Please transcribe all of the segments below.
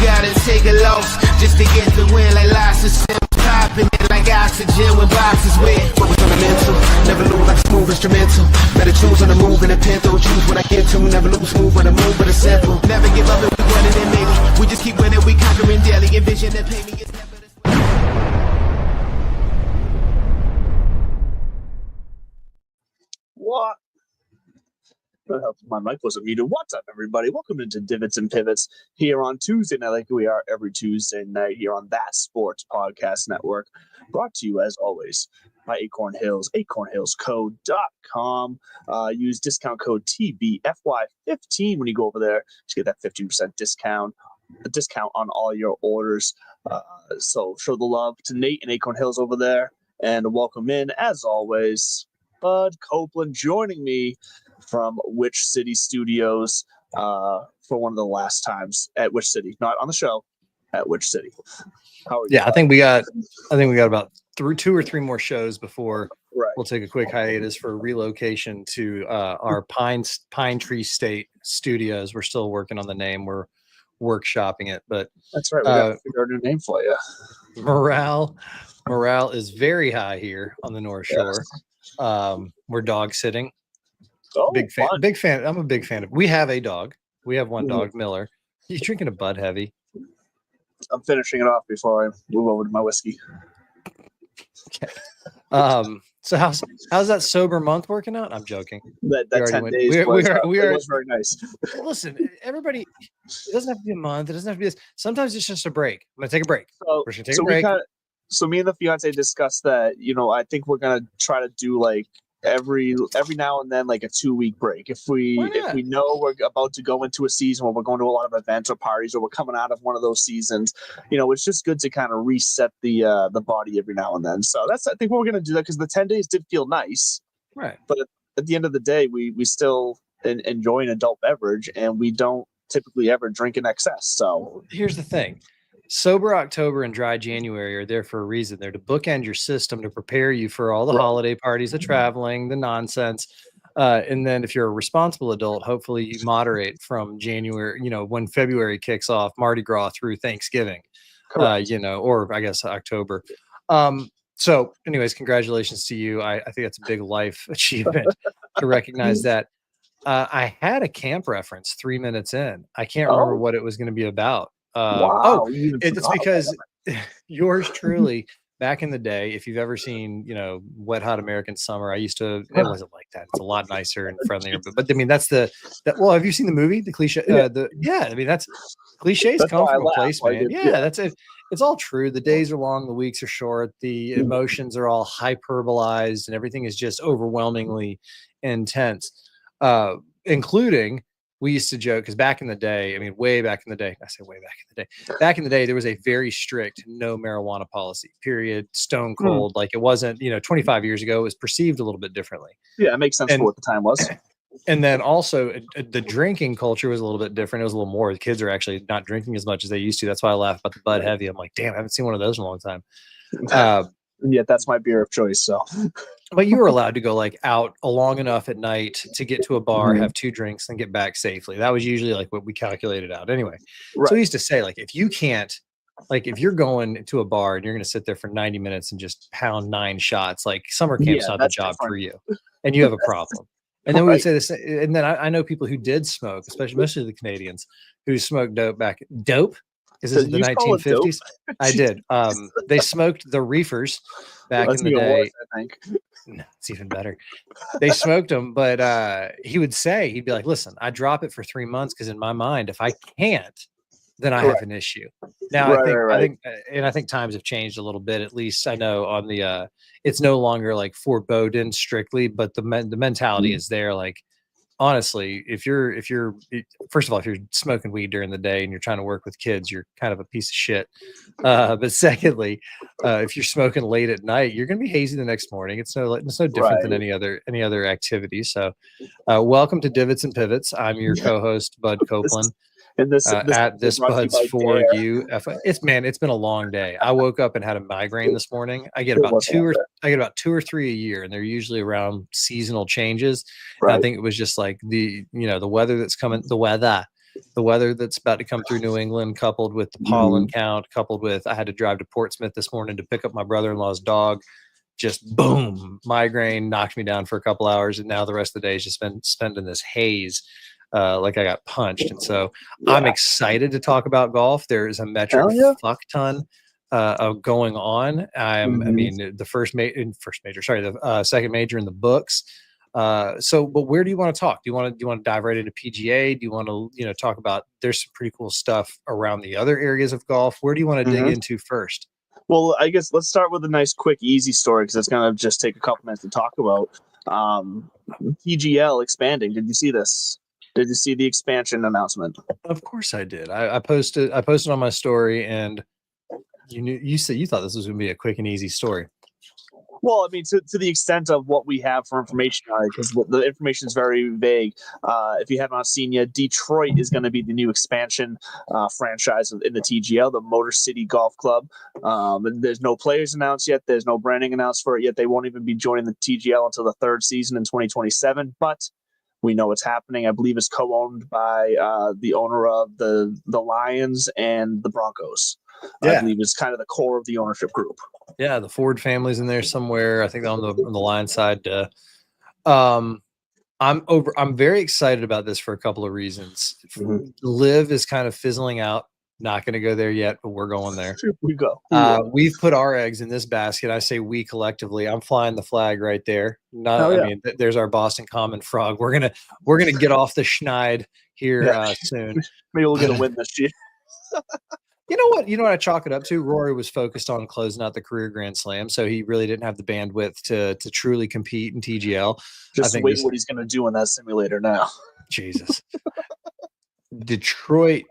gotta take a loss just to get the win. Like lots of sims popping it like oxygen when boxes wet. Focus on the mental, never lose like smooth instrumental. Better choose on the move in a pinto. Choose what I get to, never lose move on the move, but it's simple. Never give up if we want it and maybe we just keep winning, we conquering daily. Envision that pay me is never the What? My mic wasn't muted. What's up, everybody? Welcome into Divots and Pivots here on Tuesday night, like we are every Tuesday night here on That Sports Podcast Network. Brought to you, as always, by Acorn Hills, acornhillsco.com. Use discount code TBFY15 when you go over there to get that 15% discount. A discount on all your orders. So show the love to Nate and Acorn Hills over there, and welcome in, as always, Bud Copeland joining me from Which City Studios for one of the last times at Which City, not on the show, at Which City. How are you? Yeah, I think we got about two or three more shows before we'll take a quick hiatus for relocation to our Pine Tree State Studios. We're still working on the name. We're workshopping it, but that's right. We got to figure out a new name for you. Morale is very high here on the North Shore. Yes. We're dog sitting. Oh, big fan. I'm a big fan of. We have a dog. We have one dog, Miller. You drinking a Bud Heavy? I'm finishing it off before I move over to my whiskey. Okay. So how's that sober month working out? I'm joking. That 10 days was very nice. Listen, everybody, it doesn't have to be a month. It doesn't have to be this. Sometimes it's just a break. I'm gonna take a break. We're gonna take a break. So me and the fiance discussed that, I think we're gonna try to do like every now and then, like a 2-week break. If we know we're about to go into a season where we're going to a lot of events or parties, or we're coming out of one of those seasons, it's just good to kind of reset the body every now and then. So I think what we're gonna do, that because the 10 days did feel nice, right? But at the end of the day, we still enjoy an adult beverage, and we don't typically ever drink in excess. So here's the thing. Sober October and dry January are there for a reason. They're to bookend your system, to prepare you for all the holiday parties, the traveling, the nonsense. And then if you're a responsible adult, hopefully you moderate from January, when February kicks off, Mardi Gras through Thanksgiving, or I guess October. So anyways, congratulations to you. I think that's a big life achievement to recognize that. I had a camp reference 3 minutes in. I can't remember what it was going to be about. It's because yours truly, back in the day, if you've ever seen Wet Hot American Summer, it wasn't like that. It's a lot nicer and friendlier, but I mean that's well, have you seen the movie, the cliche? That's cliches come from a place, man. That's it. It's all true. The days are long, the weeks are short, the emotions are all hyperbolized, and everything is just overwhelmingly intense, including. We used to joke because back in the day, back in the day, there was a very strict no marijuana policy, period, stone cold. Like it wasn't, 25 years ago, it was perceived a little bit differently. Yeah, it makes sense for what the time was. And then also the drinking culture was a little bit different. It was a little more. The kids are actually not drinking as much as they used to. That's why I laugh about the Bud Heavy. I'm like, damn, I haven't seen one of those in a long time. And yet that's my beer of choice. So, but you were allowed to go like out long enough at night to get to a bar, have 2 drinks, and get back safely. That was usually like what we calculated out anyway. So we used to say, like, if you can't, like if you're going to a bar and you're going to sit there for 90 minutes and just pound 9 shots, like summer camp's not the job for you, and you have a problem. And then we would say this, and then I know people who did smoke, mostly the Canadians, who smoked dope. Is this the 1950s? I did. They smoked the reefers back in the day. I think. No, it's even better. They smoked them, but he'd be like, listen, I drop it for 3 months because in my mind, if I can't, then I have an issue. Now I think times have changed a little bit. At least I know on the it's no longer like forbidden strictly, but the mentality is there. Like, honestly, if you're first of all, if you're smoking weed during the day and you're trying to work with kids, you're kind of a piece of shit. But secondly, if you're smoking late at night, you're going to be hazy the next morning. It's no different than any other activity. So, welcome to Divots and Pivots. I'm your co-host, Bud Copeland. And this Bud's for you. It's been a long day. I woke up and had a migraine this morning. I get about two or three a year, and they're usually around seasonal changes. I think it was just like the weather that's coming. The weather the weather that's about to come through New England, coupled with the pollen count, coupled with I had to drive to Portsmouth this morning to pick up my brother-in-law's dog. Just boom, migraine knocked me down for a couple hours, and now the rest of the day has just been spent in this haze, like I got punched. And so I'm excited to talk about golf. There is a metric fuck ton of going on. I mean, the second major in the books. But where do you want to talk? Do you want to dive right into PGA? Do you want to, talk about, there's some pretty cool stuff around the other areas of golf. Where do you want to dig into first? Well, I guess let's start with a nice, quick, easy story because it's going to just take a couple minutes to talk about. PGL expanding. Did you see this? Did you see the expansion announcement? Of course I did. I posted on my story, and you said you thought this was going to be a quick and easy story. Well, I mean, to the extent of what we have for information on it, because the information is very vague. If you have not seen yet, Detroit is going to be the new expansion franchise in the TGL, the Motor City Golf Club. And there's no players announced yet. There's no branding announced for it yet. They won't even be joining the TGL until the third season in 2027. But we know what's happening. I believe it's co-owned by the owner of the Lions and the Broncos. I believe it's kind of the core of the ownership group. Yeah, the Ford family's in there somewhere. I think on the Lions side. I'm very excited about this for a couple of reasons. Live is kind of fizzling out. Not going to go there yet, but we're going there. We go. We've put our eggs in this basket. I say we collectively. I'm flying the flag right there. I mean, there's our Boston Common Frog. We're gonna get off the schneid here soon. Maybe we'll get a win this year. You know what I chalk it up to? Rory was focused on closing out the career Grand Slam, so he really didn't have the bandwidth to truly compete in TGL. Just wait what he's going to do in that simulator now. Jesus. Detroit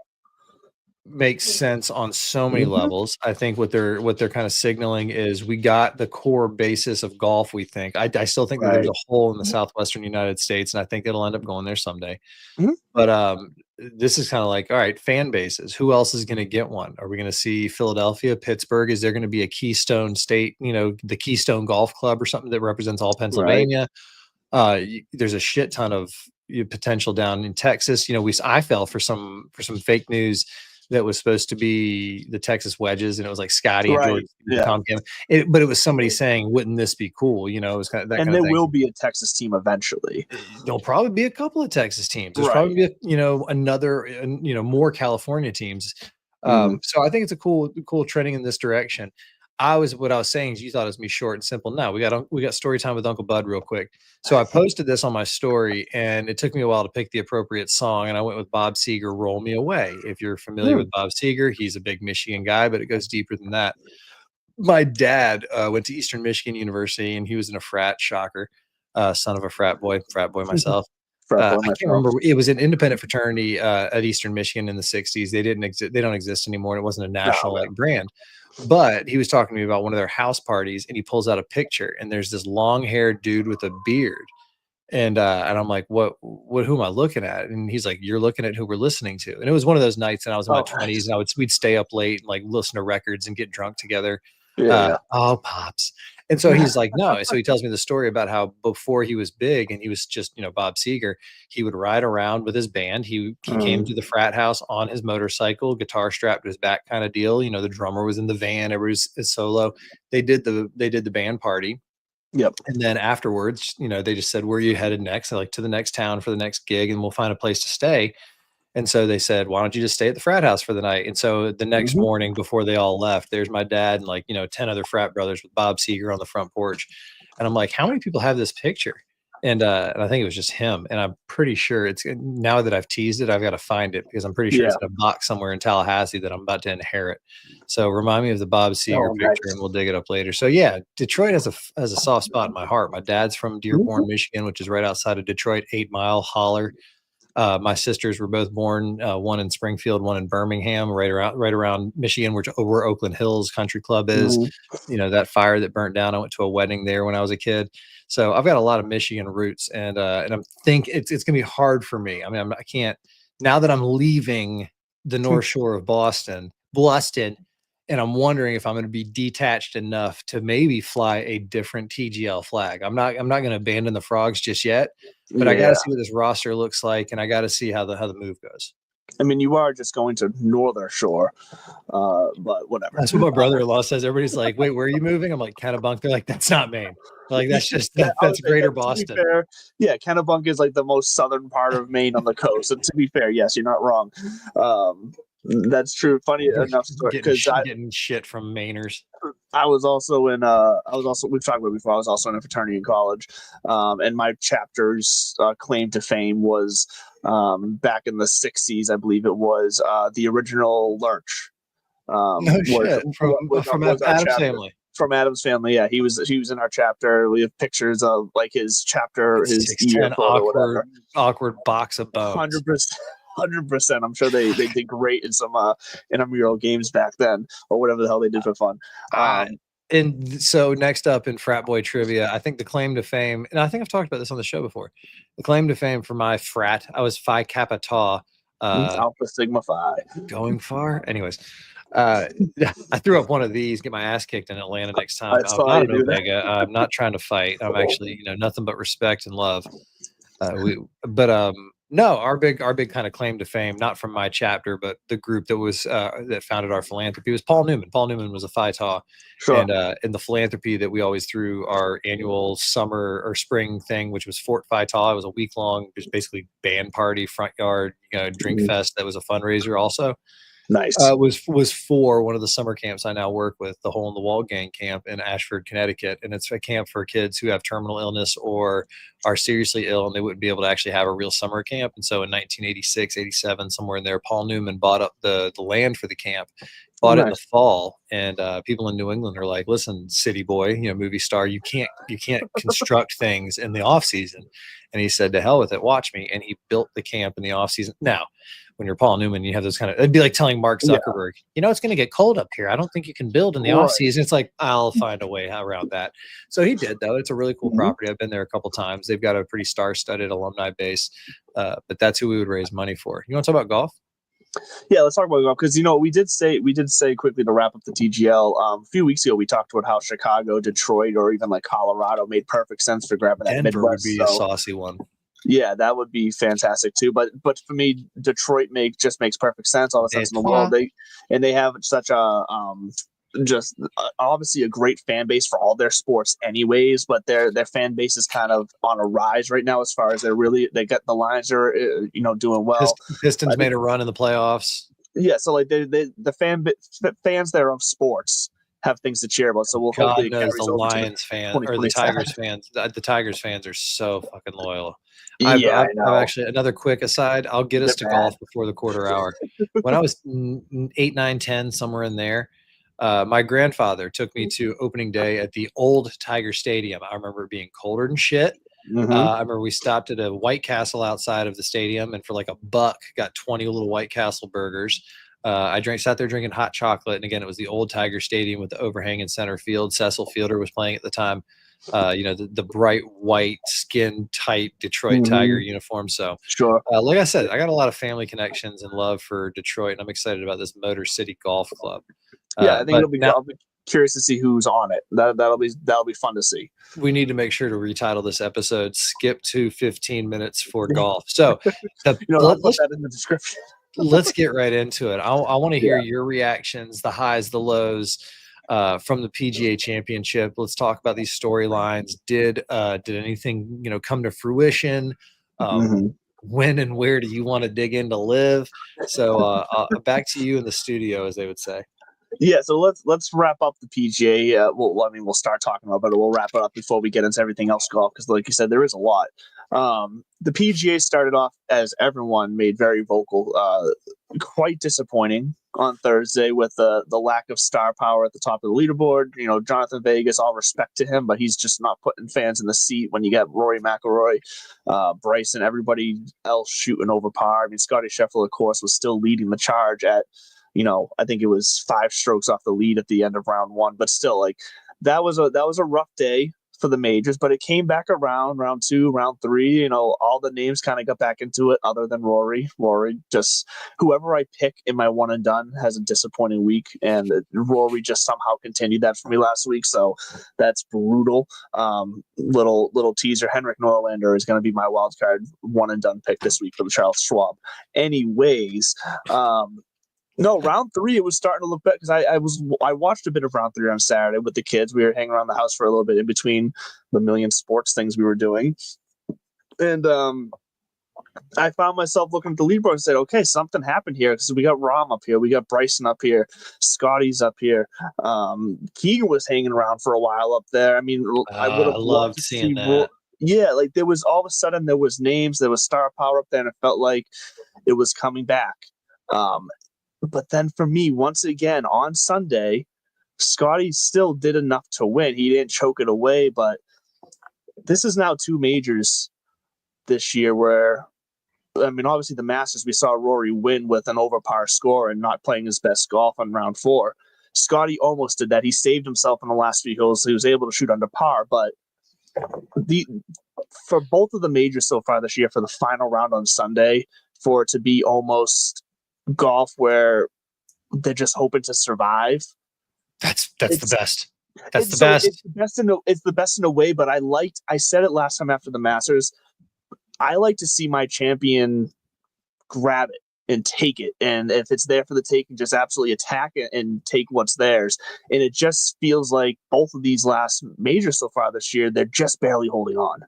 makes sense on so many levels. I think what they're kind of signaling is we got the core basis of golf. We think I still think that there's a hole in the southwestern United States, and I think it'll end up going there someday. But this is kind of like, all right, fan bases. Who else is going to get one? Are we going to see Philadelphia, Pittsburgh? Is there going to be a Keystone State? The Keystone Golf Club or something that represents all Pennsylvania? There's a shit ton of potential down in Texas. I fell for some fake news that was supposed to be the Texas wedges, and it was like Scottie and George, Tom Kim. But it was somebody saying, "Wouldn't this be cool?" It was kind of that. And there will be a Texas team eventually. There'll probably be a couple of Texas teams. There's probably be another more California teams. So I think it's a cool trending in this direction. What I was saying is you thought it was gonna be short and simple. No, we got story time with Uncle Bud real quick. So I posted this on my story, and it took me a while to pick the appropriate song, and I went with Bob Seger, "Roll Me Away." If you're familiar with Bob Seger, he's a big Michigan guy, but it goes deeper than that. My dad went to Eastern Michigan University, and he was in a frat, shocker, son of a frat boy myself. I can't remember. It was an independent fraternity at Eastern Michigan in the 60s. They don't exist anymore, and it wasn't a national brand. But he was talking to me about one of their house parties, and he pulls out a picture, and there's this long-haired dude with a beard. And I'm like, who am I looking at? And he's like, you're looking at who we're listening to. And it was one of those nights, and I was in my 20s, and we'd stay up late and like listen to records and get drunk together. Pops. And so he's like, no. So he tells me the story about how before he was big and he was just, Bob Seger, he would ride around with his band. He came to the frat house on his motorcycle, guitar strapped to his back kind of deal. The drummer was in the van, everybody was solo. They did the band party. Yep. And then afterwards, they just said, where are you headed next? They're like, to the next town for the next gig, and we'll find a place to stay. And so they said, why don't you just stay at the frat house for the night? And so the next morning before they all left, there's my dad and 10 other frat brothers with Bob Seger on the front porch. And I'm like, how many people have this picture? And I think it was just him. And I'm pretty sure it's, now that I've teased it, I've got to find it because I'm pretty sure it's in a box somewhere in Tallahassee that I'm about to inherit. So remind me of the Bob Seger picture and we'll dig it up later. So yeah, Detroit has a soft spot in my heart. My dad's from Dearborn, Michigan, which is right outside of Detroit, 8 Mile Holler. My sisters were both born, one in Springfield, one in Birmingham, right around Michigan, where Oakland Hills Country Club is. That fire that burnt down. I went to a wedding there when I was a kid. So I've got a lot of Michigan roots, and I'm think it's going to be hard for me. I mean, I can't, now that I'm leaving the North Shore of Boston, and I'm wondering if I'm going to be detached enough to maybe fly a different TGL flag. I'm not going to abandon the Frogs just yet, but I got to see what this roster looks like, and I got to see how the move goes. I mean, you are just going to Northern Shore, but whatever. That's what my brother-in-law says. Everybody's like, "Wait, where are you moving?" I'm like, "Kennebunk." They're like, "That's not Maine." Like, that's just that's Greater Boston. To be fair, yeah, Kennebunk is like the most southern part of Maine on the coast. And to be fair, yes, you're not wrong. That's true. Funny enough, because getting shit from Mainers. I was also we've talked about it before. I was also in a fraternity in college, and my chapter's claim to fame was back in the '60s, I believe it was the original Lurch. No shit. From Adam's family. From Adam's family, yeah, he was in our chapter. We have pictures of like his chapter, his year photo, awkward box of bones. 100%. I'm sure they did great in some intramural games back then, or whatever the hell they did for fun. And so next up in frat boy trivia, I think the claim to fame, and I think I've talked about this on the show before. The claim to fame for my frat, I was Phi Kappa Tau. Alpha Sigma Phi. Going far, anyways. I threw up one of these, get my ass kicked in Atlanta next time. I'm not an Omega. I'm not trying to fight. I'm actually, nothing but respect and love. No, our big kind of claim to fame, not from my chapter, but the group that was that founded our philanthropy was Paul Newman. Paul Newman was a Phi Tau, sure. And the philanthropy that we always threw our annual summer or spring thing, which was Fort Phi Tau. It was a week long, just basically band party, front yard, drink fest. That was a fundraiser also. Nice. Was for one of the summer camps I now work with, the Hole in the Wall Gang camp in Ashford, Connecticut. And it's a camp for kids who have terminal illness or are seriously ill, and they wouldn't be able to actually have a real summer camp. And so in 1986, 87, somewhere in there, Paul Newman bought up the land for the camp, bought it in the fall. And people in New England are like, listen, city boy, movie star, you can't construct things in the off season. And he said, to hell with it, watch me. And he built the camp in the off season. Now, when you're Paul Newman, you have those it'd be like telling Mark Zuckerberg, it's going to get cold up here. I don't think you can build in the off season. It's like, I'll find a way around that. So he did, though. It's a really cool property. I've been there a couple times. They've got a pretty star-studded alumni base, but that's who we would raise money for. You want to talk about golf? Yeah, let's talk about golf, because we did say quickly to wrap up the TGL. A few weeks ago, we talked about how Chicago, Detroit, or even like Colorado made perfect sense for grabbing that Denver Midwest. Would be a saucy one. Yeah, that would be fantastic too. But for me, Detroit makes perfect sense. All the sense in the world. They have such a obviously a great fan base for all their sports, anyways. But their fan base is kind of on a rise right now, as far as they got the Lions are doing well. Pistons made a run in the playoffs. Yeah, so like the fans there of sports have things to cheer about. So we'll hopefully knows the Lions fans or the Tigers fans. The Tigers fans are so fucking loyal. I've actually, another quick aside, I'll get us to golf before the quarter hour. When I was 8, 9, 10, somewhere in there, my grandfather took me to opening day at the old Tiger Stadium. I remember it being colder than shit. I remember we stopped at a White Castle outside of the stadium, and for like $1 got 20 little White Castle burgers. I sat there drinking hot chocolate, and again, it was the old Tiger Stadium with the overhang in center field. Cecil Fielder was playing at the time. The bright white skin tight Detroit Tiger uniform. So sure. Like I said, I got a lot of family connections and love for Detroit, and I'm excited about this Motor City Golf Club. I think I'll be curious to see who's on it. That'll be fun to see. We need to make sure to retitle this episode "Skip to 15 Minutes for Golf." So I'll put that in the description. Let's get right into it. I want to hear your reactions, the highs, the lows. From the PGA Championship. Let's talk about these storylines. Did anything come to fruition? When and where do you want to dig in to live? So back to you in the studio, as they would say. Yeah, so let's wrap up the PGA. We'll start talking about it, but we'll wrap it up before we get into everything else golf, because like you said, there is a lot. The PGA started off, as everyone made very vocal, quite disappointing on Thursday with the lack of star power at the top of the leaderboard. Jonathan Vegas, all respect to him, but he's just not putting fans in the seat when you got Rory McIlroy, Bryson, everybody else shooting over par. I mean, Scottie Scheffler, of course, was still leading the charge at, I think it was 5 strokes off the lead at the end of round 1, but still, like, that was a rough day for the majors, but it came back around round 2, round 3. You know, all the names kind of got back into it other than Rory. Rory, just whoever I pick in my one and done has a disappointing week, and Rory just somehow continued that for me last week. So that's brutal. Little teaser: Henrik Norlander is going to be my wild card one and done pick this week for the Charles Schwab. Anyways, no, round 3, it was starting to look better because I watched a bit of round 3 on Saturday with the kids. We were hanging around the house for a little bit in between the million sports things we were doing. And I found myself looking at the leaderboard and said, okay, something happened here because we got Rom up here. We got Bryson up here. Scottie's up here. Keegan was hanging around for a while up there. I mean, I would have loved to seeing see that. Yeah, like there was all of a sudden there was names, there was star power up there, and it felt like it was coming back. But then for me, once again, on Sunday, Scottie still did enough to win. He didn't choke it away, but this is now 2 majors this year where, I mean, obviously the Masters, we saw Rory win with an over par score and not playing his best golf on round 4. Scottie almost did that. He saved himself in the last few holes. So he was able to shoot under par, but for both of the majors so far this year, for the final round on Sunday, for it to be almost golf where they're just hoping to survive. That's the best. That's the so best. It's the best in a way, but I said it last time after the Masters. I like to see my champion grab it and take it. And if it's there for the taking, just absolutely attack it and take what's theirs. And it just feels like both of these last majors so far this year, they're just barely holding on.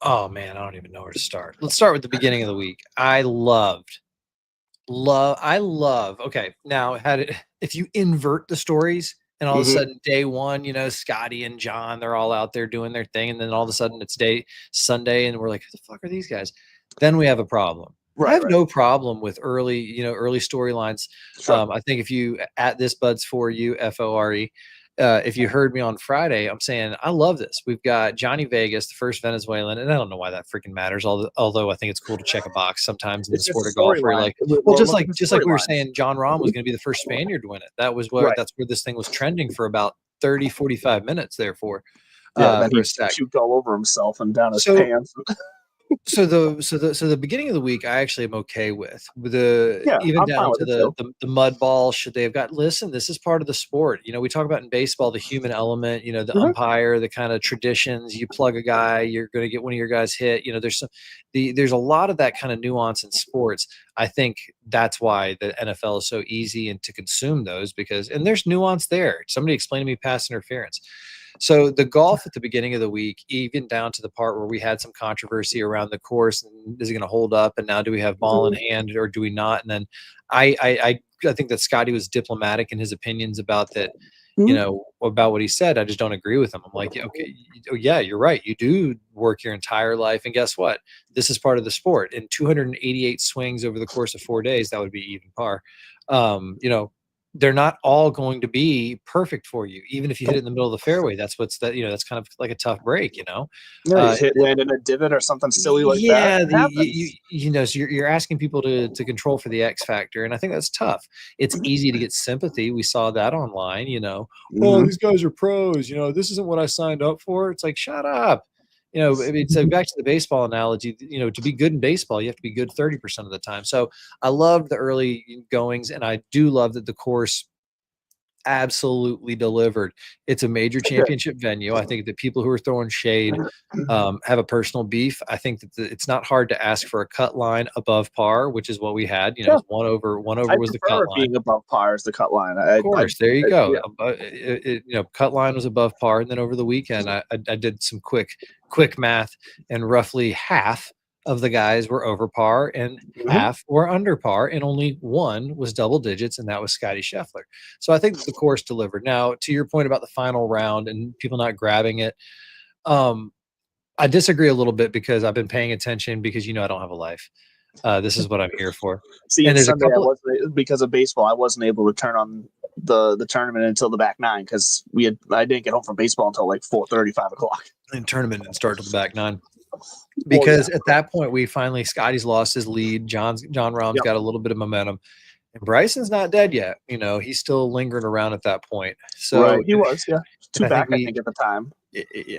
Oh man, I don't even know where to start. Let's start with the beginning of the week. I love. Okay, now if you invert the stories and all of a sudden day 1, you know, Scottie and John, they're all out there doing their thing, and then all of a sudden it's Sunday, and we're like, who the fuck are these guys? Then we have a problem. I have no problem with early storylines. Sure. I think if you at this Buds for you FORE. If you heard me on Friday, I'm saying I love this. We've got Johnny Vegas, the first Venezuelan, and I don't know why that freaking matters. Although I think it's cool to check a box sometimes in the sport of golf. Where you're like, well, just like we were saying, John Rahm was going to be the first Spaniard to win it. That was that's where this thing was trending for about 30, 45 minutes. Therefore, then he puked all over himself and down his pants. So the beginning of the week, I actually am okay with even down to the mud ball. Should they have got? Listen, this is part of the sport. You know, we talk about in baseball the human element. You know, the umpire, the kind of traditions. You plug a guy, you're going to get one of your guys hit. You know, there's a lot of that kind of nuance in sports. I think that's why the NFL is so easy and to consume those and there's nuance there. Somebody explain to me pass interference. So the golf at the beginning of the week, even down to the part where we had some controversy around the course, and is it going to hold up? And now do we have ball in hand or do we not? And then I think that Scottie was diplomatic in his opinions about that, you know, about what he said. I just don't agree with him. I'm like, okay, yeah, you're right. You do work your entire life. And guess what? This is part of the sport. In 288 swings over the course of 4 days, that would be even par. You know, they're not all going to be perfect for you. Even if you hit it in the middle of the fairway, that's that's kind of like a tough break, you know. Land in a divot or something silly like that. Yeah, so you're asking people to control for the X factor, and I think that's tough. It's easy to get sympathy. We saw that online, you know. Oh, these guys are pros. You know, this isn't what I signed up for. It's like, shut up. You know, I mean, so back to the baseball analogy, you know, to be good in baseball, you have to be good 30% of the time. So I love the early goings, and I do love that the course absolutely delivered. It's a major championship venue. I think that people who are throwing shade have a personal beef. I think that it's not hard to ask for a cut line above par, which is what we had. You know, one over was the cut line. Being above par is the cut line. Of course, there you go. You know, cut line was above par, and then over the weekend, I did some quick math, and roughly half of the guys were over par and half were under par, and only one was double digits, and that was Scottie Scheffler. So I think the course delivered. Now, to your point about the final round and people not grabbing it, I disagree a little bit because I've been paying attention because, you know, I don't have a life. This is what I'm here for. See, and there's Sunday, because of baseball, I wasn't able to turn on the tournament until the back 9 because I didn't get home from baseball until like 4:30, 5 o'clock. And tournament didn't start till the back 9. Because at that point, Scottie's lost his lead. John Rahm's got a little bit of momentum. And Bryson's not dead yet. You know, he's still lingering around at that point. So Right, he was, yeah. Two I back, think I think, at the time.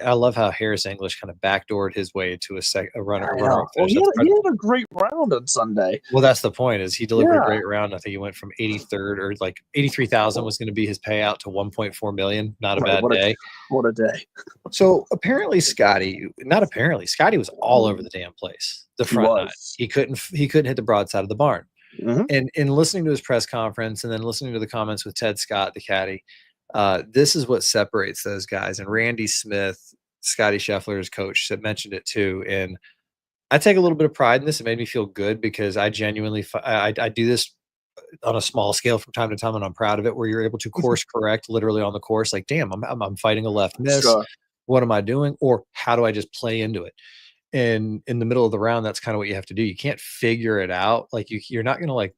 I love how Harris English kind of backdoored his way to a runner I runner know. Well, finish. he had a great round on Sunday. Well, that's the point. Is he delivered a Yeah. great round? I think he went from 83rd or like 83,000 was going to be his payout to 1.4 million. Not a Right, bad day. What a day. So apparently Scottie was all over the damn place. The front nine. He couldn't hit the broadside of the barn. Mhm. And in listening to his press conference and then listening to the comments with Ted Scott, the caddy, this is what separates those guys. And Randy Smith, Scottie Scheffler's coach, mentioned it too. And I take a little bit of pride in this. It made me feel good because I genuinely I do this on a small scale from time to time, and I'm proud of it. Where you're able to course correct literally on the course. Like, damn, I'm fighting a left miss. Sure. What am I doing? Or how do I just play into it? And in the middle of the round, that's kind of what you have to do. You can't figure it out. Like you're not going to like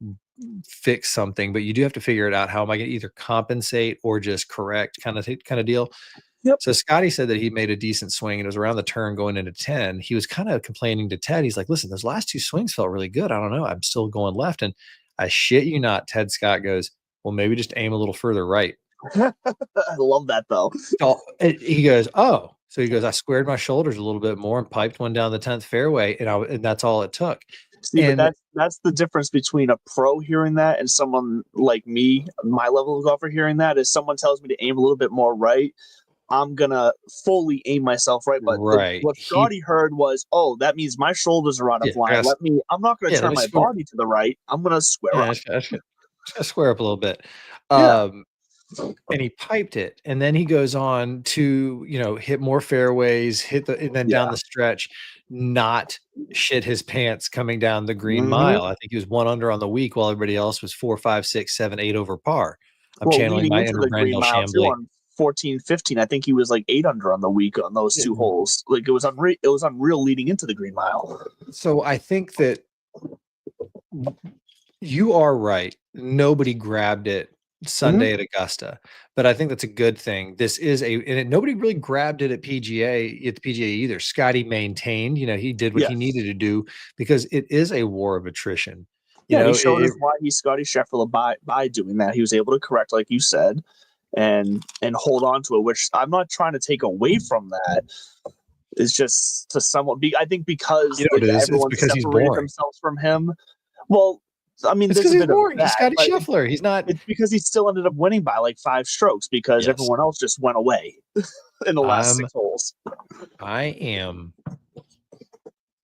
fix something, but you do have to figure it out. How am I going to either compensate or just correct kind of deal? Yep. So Scottie said that he made a decent swing and it was around the turn going into 10. He was kind of complaining to Ted. He's like, listen, those last two swings felt really good. I don't know. I'm still going left. And I shit you not, Ted Scott goes, well, maybe just aim a little further right. I love that though. He goes, oh. So he goes, I squared my shoulders a little bit more and piped one down the 10th fairway, and that's all it took. See, but that's the difference between a pro hearing that and someone like me, my level of golfer hearing that. Is someone tells me to aim a little bit more right, I'm gonna fully aim myself right. But what Scottie heard was, oh, that means my shoulders are out of line. I'm not gonna turn my body to the right. I'm gonna square up. Square up a little bit. And he piped it, and then he goes on to hit more fairways, and then down the stretch, not shit his pants coming down the green mile. I think he was 1 under on the week, while everybody else was 4, 5, 6, 7, 8 over par. I'm channeling my inner Brandel Chambly. On 14, 15, I think he was like 8 under on the week on those two holes. Like it was unreal leading into the green mile. So I think that you are right. Nobody grabbed it Sunday at Augusta, but I think that's a good thing. This is nobody really grabbed it at the PGA either. Scottie maintained, he did what he needed to do because it is a war of attrition. He showed us why he's Scottie Scheffler by doing that. He was able to correct, like you said, and hold on to it, which I'm not trying to take away from that. It's just to somewhat I think because everyone separated themselves from him. Well, I mean, it's because he's boring. He's Scottie Scheffler. He's not. It's because he still ended up winning by like 5 strokes because everyone else just went away in the last 6 holes. I am.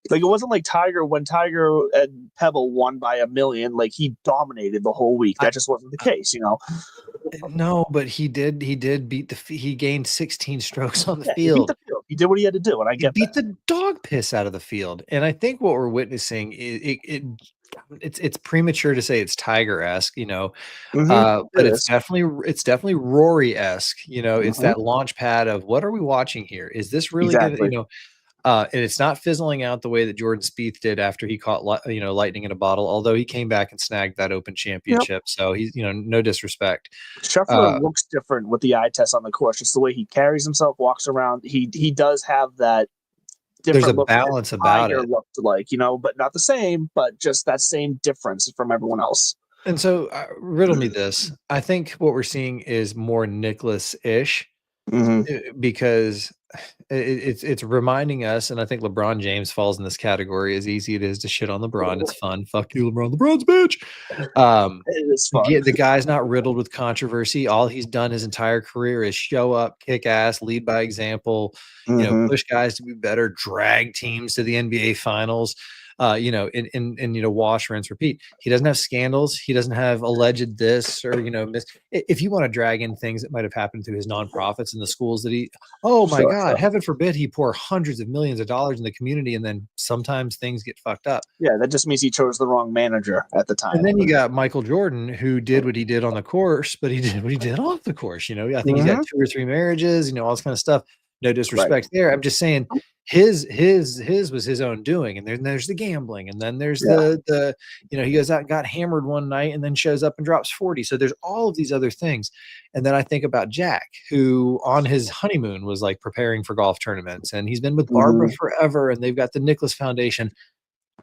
Like, it wasn't like Tiger when Tiger and Pebble won by 1 million. Like, he dominated the whole week. That just wasn't the case, No, but he did beat he gained 16 strokes on the field. He beat the field. He did what he had to do, and I get beat the dog piss out of the field. And I think what we're witnessing is it's premature to say it's Tiger-esque, but it's definitely Rory-esque. It's that launch pad of what are we watching here? Is this really good? And it's not fizzling out the way that Jordan Spieth did after he caught lightning in a bottle, although he came back and snagged that Open Championship. So he's no disrespect. Scheffler looks different with the eye test on the course, just the way he carries himself, walks around. He does have that different there's a balance about it, looked like, but not the same, but just that same difference from everyone else. And so riddle me this. I think what we're seeing is more Nicklaus-ish because it's reminding us, and I think LeBron James falls in this category, as easy it is to shit on LeBron. It's fun. Fuck you, LeBron. LeBron's bitch. It is fun. The guy's not riddled with controversy. All he's done his entire career is show up, kick ass, lead by example, push guys to be better, drag teams to the NBA finals. Wash, rinse, repeat. He doesn't have scandals. He doesn't have alleged this or, if you want to drag in things that might have happened to his nonprofits and the schools that God, heaven forbid he pour hundreds of millions of dollars in the community. And then sometimes things get fucked up. Yeah. That just means he chose the wrong manager at the time. And then you got Michael Jordan, who did what he did on the course, but he did what he did off the course. I think he's had 2 or 3 marriages, all this kind of stuff. No disrespect there. I'm just saying his was his own doing, and then there's the gambling, and then there's the he goes out and got hammered one night and then shows up and drops 40. So there's all of these other things. And then I think about Jack, who on his honeymoon was like preparing for golf tournaments, and he's been with Barbara forever, and they've got the Nicklaus Foundation.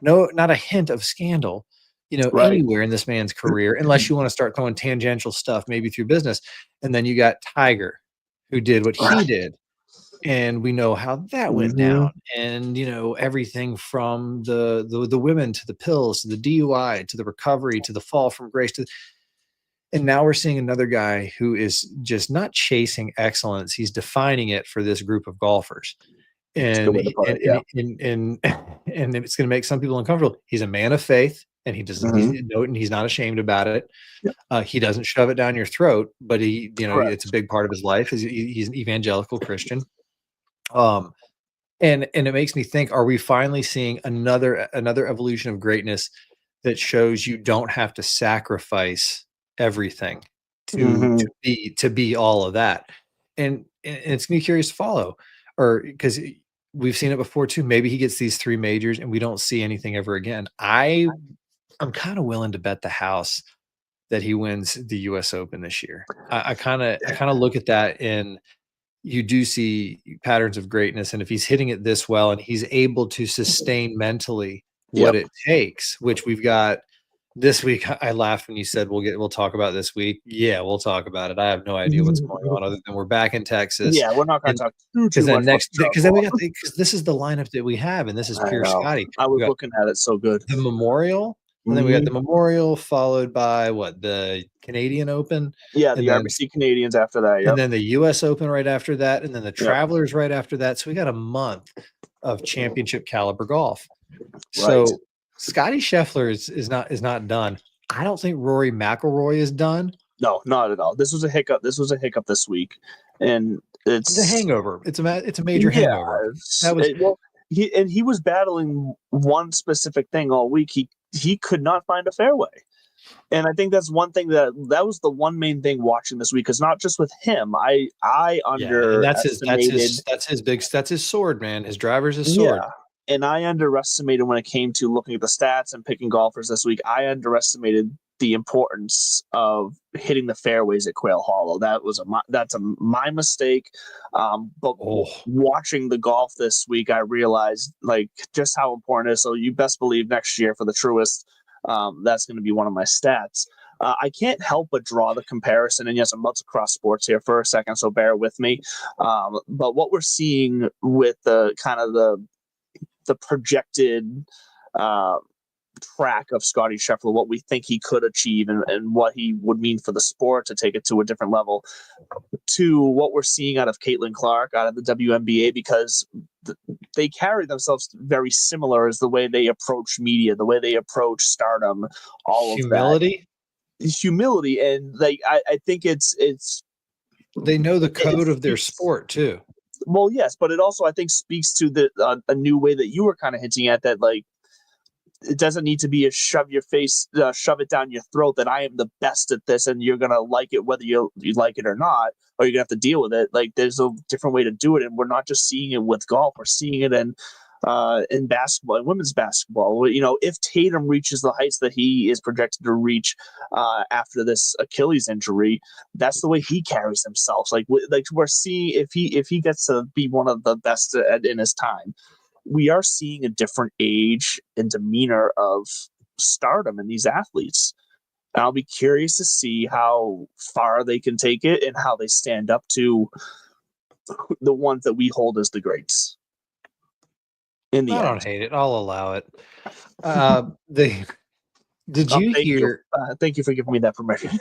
No, not a hint of scandal. Right. anywhere in this man's career, unless you want to start throwing tangential stuff, maybe through business. And then you got Tiger, who did what he did. And we know how that went down. And, everything from the women to the pills, to the DUI, to the recovery, to the fall from grace, and now we're seeing another guy who is just not chasing excellence. He's defining it for this group of golfers. And and it's going to make some people uncomfortable. He's a man of faith, and he's not ashamed about it. Yep. He doesn't shove it down your throat, but Correct. it's a big part of his life. He's an evangelical Christian. And it makes me think, are we finally seeing another evolution of greatness that shows you don't have to sacrifice everything to be all of that? And it's gonna be curious to follow, or because we've seen it before too. Maybe he gets these 3 majors and we don't see anything ever again. I'm kind of willing to bet the house that he wins the US Open this year. I kind of look at that, and you do see patterns of greatness. And if he's hitting it this well and he's able to sustain mentally what it takes, which we've got this week. I laughed when you said we'll talk about this week. Yeah, we'll talk about it. I have no idea what's going on other than we're back in Texas. Yeah, we're not going to talk too much. Because then we got because this is the lineup that we have, and this is pure Scottie. I was looking at it so good. The Memorial. And then we got the Memorial, followed by the Canadian Open. Yeah, the RBC Canadians after that. And then the US Open right after that. And then the Travelers right after that. So we got a month of championship caliber golf. Right. So Scottie Scheffler is not done. I don't think Rory McIlroy is done. No, not at all. This was a hiccup. This week. And it's a hangover. It's a major hangover. He was battling one specific thing all week. He could not find a fairway. And I think that's one thing that was the one main thing watching this week, because not just with him, I underestimated. That's his sword, man. His driver's his sword. Yeah. And I underestimated when it came to looking at the stats and picking golfers this week. I underestimated the importance of hitting the fairways at Quail Hollow. That's my mistake. But watching the golf this week, I realized just how important it is. So you best believe next year for the Truist, that's going to be one of my stats. I can't help but draw the comparison, and yes, I'm about to cross sports here for a second, so bear with me. But what we're seeing with the kind of the projected track of Scottie Scheffler, what we think he could achieve and what he would mean for the sport to take it to a different level, to what we're seeing out of Caitlin Clark, out of the WNBA, because they carry themselves very similar as the way they approach media, the way they approach stardom, all humility. Of that. Humility. And I think it's they know the code of their sport too. Well, yes, but it also, I think, speaks to a new way that you were kind of hinting at, that it doesn't need to be a shove it down your throat that I am the best at this and you're going to like it whether you like it or not, or you're going to have to deal with it. There's a different way to do it. And we're not just seeing it with golf. We're seeing it in basketball, in women's basketball. If Tatum reaches the heights that he is projected to reach after this Achilles injury, that's the way he carries himself. We're seeing if he gets to be one of the best in his time, we are seeing a different age and demeanor of stardom in these athletes. And I'll be curious to see how far they can take it and how they stand up to the ones that we hold as the greats. I don't hate it. I'll allow it. Did you hear? Thank you for giving me that permission.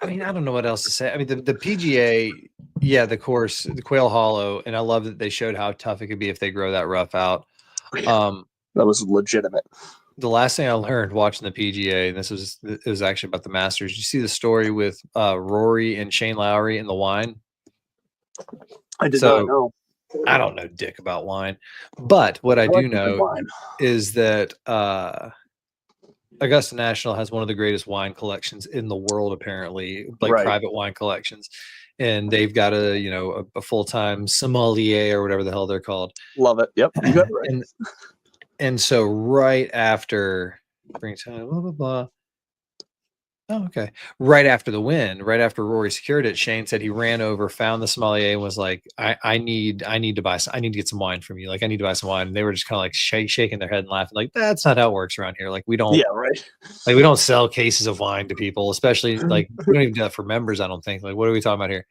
I mean, I don't know what else to say. I mean, the PGA, the course, the Quail Hollow, and I love that they showed how tough it could be if they grow that rough out. That was legitimate. The last thing I learned watching the PGA, and it was actually about the Masters. You see the story with Rory and Shane Lowry and the wine? I did not know. I don't know dick about wine, but what I do know is that Augusta National has one of the greatest wine collections in the world, apparently, private wine collections. And they've got a full-time sommelier or whatever the hell they're called. Love it. Yep. You got it right. And so right after springtime, blah, blah, blah, Oh, okay. Right after the win, right after Rory secured it, Shane said he ran over, found the sommelier, and was like, I need to buy some, I need to get some wine from you. Like, I need to buy some wine." And they were just kind of like shaking their head and laughing, like, "That's not how it works around here. Like, Yeah, right. we don't sell cases of wine to people, especially like we don't even do that for members. I don't think. Like, what are we talking about here?"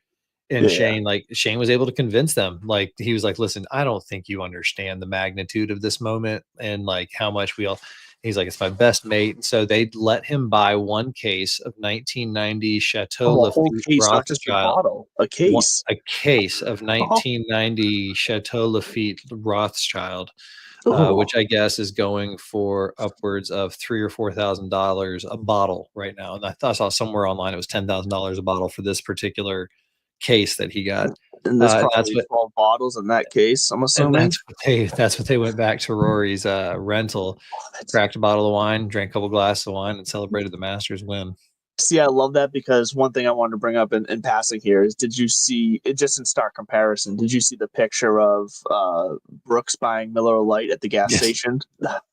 And Yeah. Shane was able to convince them. Like, he was like, "Listen, I don't think you understand the magnitude of this moment and like how much we all." He's like, "It's my best mate." And so they let him buy one case of 1990 Chateau Oh, a whole Lafite case, not just a Rothschild, bottle, a case. a case of Oh, 1990 Chateau Lafite Rothschild, oh. which I guess is going for upwards of $3,000 or $4,000 a bottle right now. And I saw somewhere online it was $10,000 a bottle for this particular case that he got. And there's And that's probably what 12 bottles in that case, I'm assuming. that's what they went back to Rory's rental, Oh, that's cracked a bottle of wine, drank a couple glasses of wine, and celebrated the Masters win. See, I love that because one thing I wanted to bring up in passing here is did you see it just in stark comparison? Did you see the picture of Brooks buying Miller Lite at the gas Yes. station?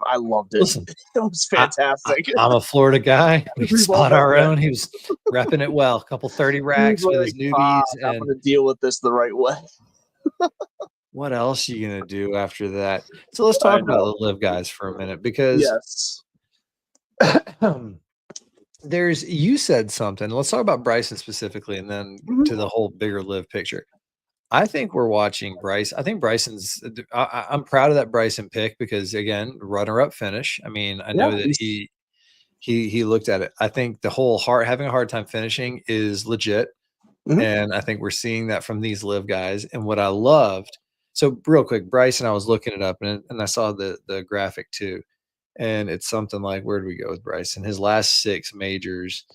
I loved it. Listen, It was I, fantastic. am a Florida guy. We We've all spot been our there. own. He was repping it well. A couple 30 He was racks with his like, newbies. I'm And going to deal with this the right way. what else are you gonna do after that? So let's I talk about know. the live guys for a minute because Yes. there's you said something. Let's talk about Bryson specifically, and then Mhm. to the whole bigger live picture. I think we're watching Bryce. I think Bryson's. I'm proud of that Bryson pick because again, runner-up finish. I mean, I Yeah. know that he looked at it. I think the whole having a hard time finishing is legit, Mhm. and I think we're seeing that from these live guys. And what I loved. So real quick, Bryson, I was looking it up and I saw the graphic too. And it's something like, where do we go with Bryson? His last 6 majors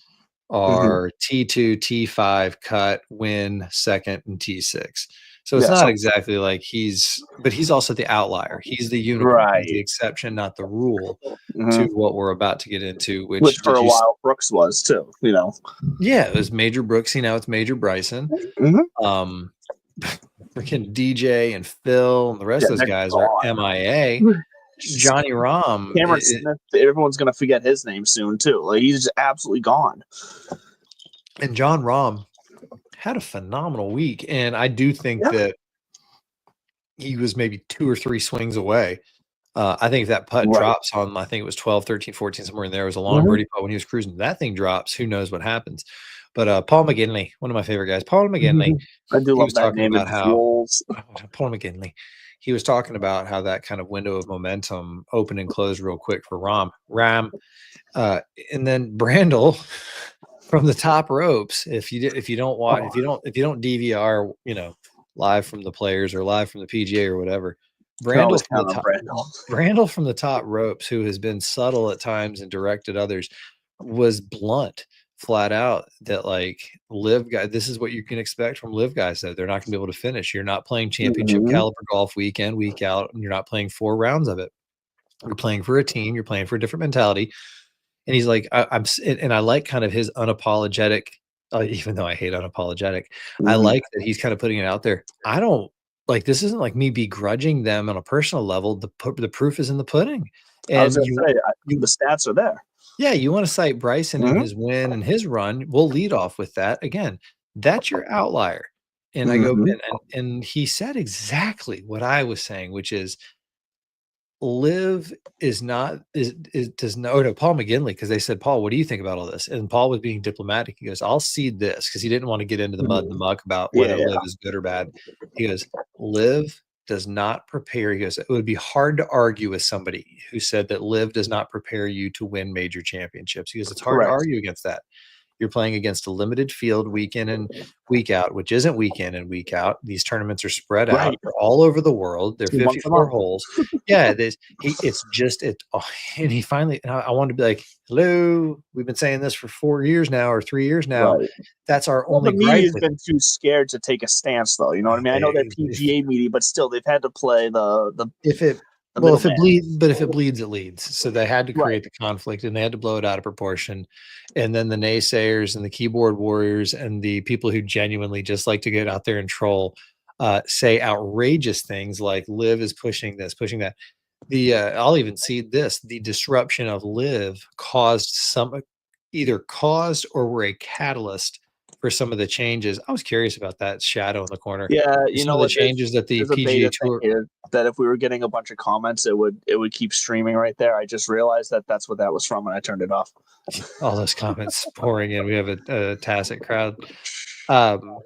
Mhm. are T2, T5, cut, win, second, and T6. So it's Yeah. not exactly like but he's also the outlier. He's the unicorn. He's the Right. exception, not the rule to Mhm. what we're about to get into, Which which for did a you? while Brooks was too, you know. Yeah, it was Major Brooksy. Now it's Major Bryson. Mhm. Um, freaking DJ and Phil and the rest Yeah, of those they're guys are gone. MIA. Johnny Rahm, Cameron Smith, everyone's gonna forget his name soon too. Like he's absolutely gone. and John Rahm had a phenomenal week. And I do think Yeah. that he was maybe 2 or 3 swings away. I think if that putt Right. drops on, I think it was 12, 13, 14, somewhere in there, it was a long Mhm. birdie putt when he was cruising. That thing drops, who knows what happens. But Paul McGinley, one of my favorite guys, Paul McGinley, I do he love was that talking name. It about just how rolls. Paul McGinley, he was talking about how that kind of window of momentum opened and closed real quick for Ram, uh, and then Brandel from the top ropes. If you don't watch, if you don't DVR, live from the players or live from the PGA or whatever, Can always Brandel from the count on top, Brandon. Brandel from the top ropes, who has been subtle at times and directed others, was blunt, flat out that like live guy. This is what you can expect from live guys. Though they're not going to be able to finish. You're not playing championship Mhm. caliber golf week in, week out, and you're not playing 4 rounds of it. You're playing for a team. You're playing for a different mentality. And he's like, and I like kind of his unapologetic, even though I hate unapologetic, I Mhm. like that he's kind of putting it out there. I don't like this isn't like me begrudging them on a personal level. The proof is in the pudding. I was And gonna say you the stats are there. yeah, you want to cite Bryson and Mhm. his win and his run. We'll lead off with that. Again, that's your outlier. And I go Mhm. and he said exactly what I was saying, which is live is not is does no no Paul McGinley, because they said, Paul, what do you think about all this? And Paul was being diplomatic. He goes, I'll cede this because he didn't want to get into the mud and the Mhm. muck about Yeah, whether yeah. live is good or bad. He goes, live does not prepare. He goes, it would be hard to argue with somebody who said that live does not prepare you to win major championships. He goes, it's hard to Correct. argue against that. You're playing against a limited field week in and week out, which isn't week in and week out. These tournaments are spread out. Right. They're all over the world. They're Once a 54 month. holes. Yeah, it's just it. Oh, and he finally, and I wanted to be like, hello, we've been saying this for 4 years now or 3 years now. Right. That's our Well, the only gripe media's with been too scared to take a stance, though. You know what I mean? I know they're if PGA media, but still, they've had to play if it the well if it middleman. bleeds but if it bleeds it leads, so they had to Right. create the conflict and they had to blow it out of proportion. And then the naysayers and the keyboard warriors and the people who genuinely just like to get out there and troll say outrageous things like live is pushing this, pushing that. I'll even see this, the disruption of live caused some either caused or were a catalyst for some of the changes. I was curious about that shadow in the corner. Yeah, you Some know of the what? changes that the There's a beta PGA thing Tour. here that if we were getting a bunch of comments, it would keep streaming right there. I just realized that that's what that was from, and I turned it off. All those comments pouring in. We have a tacit crowd. Um,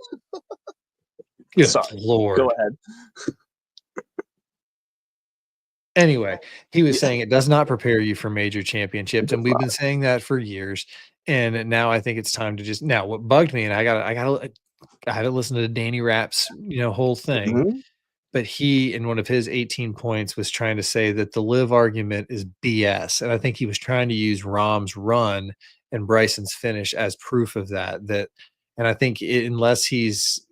good Sorry. Lord. Go ahead. Anyway, he was Yeah. saying it does not prepare you for major championships, and we've been saying that for years. And now I think it's time to just now. What bugged me, and I haven't listened to Danny Rapp's whole thing, Mhm. but he in one of his 18 points was trying to say that the live argument is BS, and I think he was trying to use Rahm's run and Bryson's finish as proof of that. And I think unless he's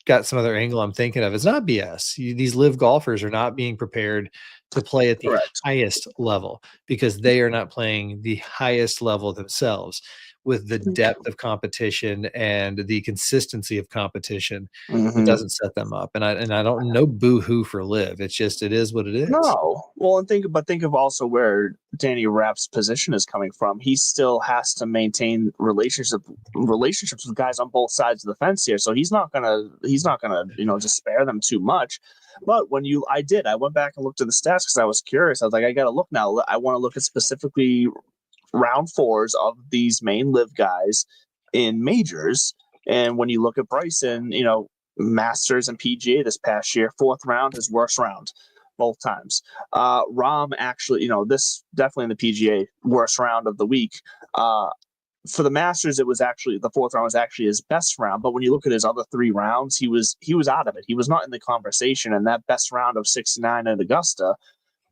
got some other angle I'm thinking of, it's not BS. These live golfers are not being prepared to play at the Correct. highest level because they are not playing the highest level themselves with the depth of competition and the consistency of competition. It Mhm. doesn't set them up. And I don't know boo-hoo for live. It's just it is what it is. No. Well, and think of also where Danny Rapp's position is coming from. He still has to maintain relationships with guys on both sides of the fence here. So he's not gonna just spare them too much. But I went back and looked at the stats because I was curious. I was like, I gotta look now. I want to look at specifically round fours of these main live guys in majors. And when you look at Bryson, Masters and PGA this past year, fourth round, his worst round, both times. Rahm actually, this definitely in the PGA worst round of the week. For the Masters, it was actually the fourth round was actually his best round. But when you look at his other three rounds, he was out of it. He was not in the conversation. And that best round of 69 at Augusta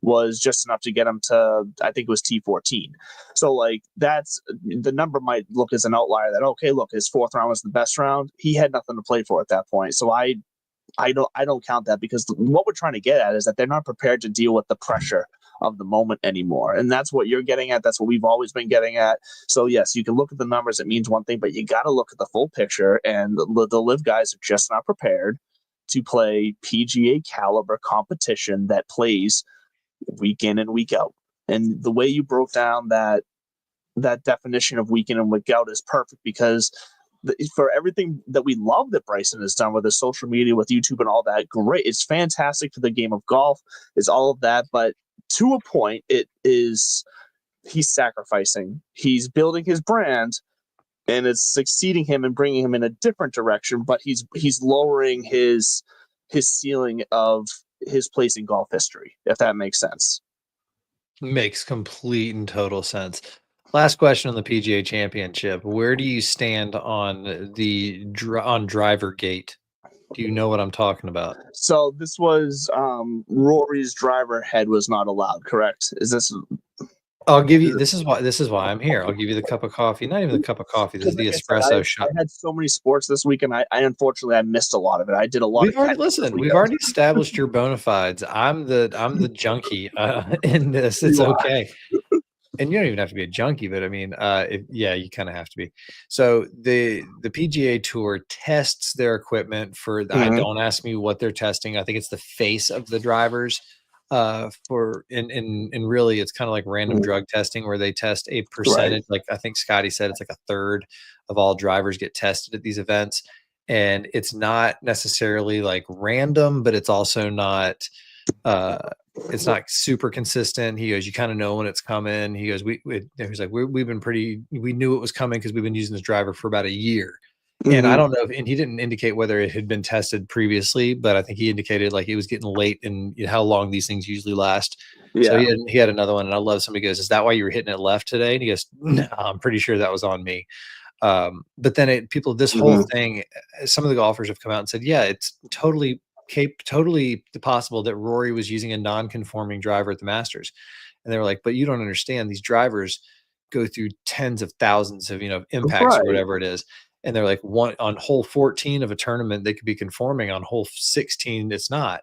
was just enough to get him to, I think it was T14. So like that's the number might look as an outlier that, okay, look, his fourth round was the best round. He had nothing to play for at that point. So I don't count that because what we're trying to get at is that they're not prepared to deal with the pressure of the moment anymore. And that's what you're getting at. That's what we've always been getting at. So yes, you can look at the numbers. It means one thing, but you got to look at the full picture. And the live guys are just not prepared to play PGA caliber competition that plays week in and week out. And the way you broke down that definition of week in and week out is perfect because for everything that we love that Bryson has done with his social media, with YouTube and all that, great. It's fantastic for the game of golf. It's all of that. But to a point, he's sacrificing. He's building his brand and it's succeeding him and bringing him in a different direction, but he's lowering his ceiling of his place in golf history, if that makes sense. Makes complete and total sense. Last question on the PGA Championship. Where do you stand on on driver gate? Do you know what I'm talking about? So this was Rory's driver head was not allowed, correct? Is this I'll give you this is why I'm here. I'll give you the cup of coffee. Not even the cup of coffee. This is the espresso shot. I had so many sports this week, and I unfortunately I missed a lot of it. I did a lot. We've already established your bona fides. I'm the junkie in this. It's okay. And you don't even have to be a junkie, but I mean, you kind of have to be. So the PGA Tour tests their equipment for. Don't ask me what they're testing. I think it's the face of the drivers. And really, it's kind of like random drug testing where they test a percentage. Like I think Scottie said, it's like a third of all drivers get tested at these events, and it's not necessarily like random, but it's also not. It's not super consistent. He goes, you kind of know when it's coming. He goes, we've been we knew it was coming because we've been using this driver for about a year. And I don't know and he didn't indicate whether it had been tested previously, but I think he indicated like it was getting late and how long these things usually last. Yeah. So he had another one. And I love somebody goes, is that why you were hitting it left today? And he goes, no, I'm pretty sure that was on me. But then this whole thing, some of the golfers have come out and said, yeah, it's totally possible that Rory was using a non-conforming driver at the Masters. And they were like, but you don't understand. These drivers go through tens of thousands of, impacts or whatever it is. And they're like, on hole 14 of a tournament, they could be conforming. On hole 16, it's not.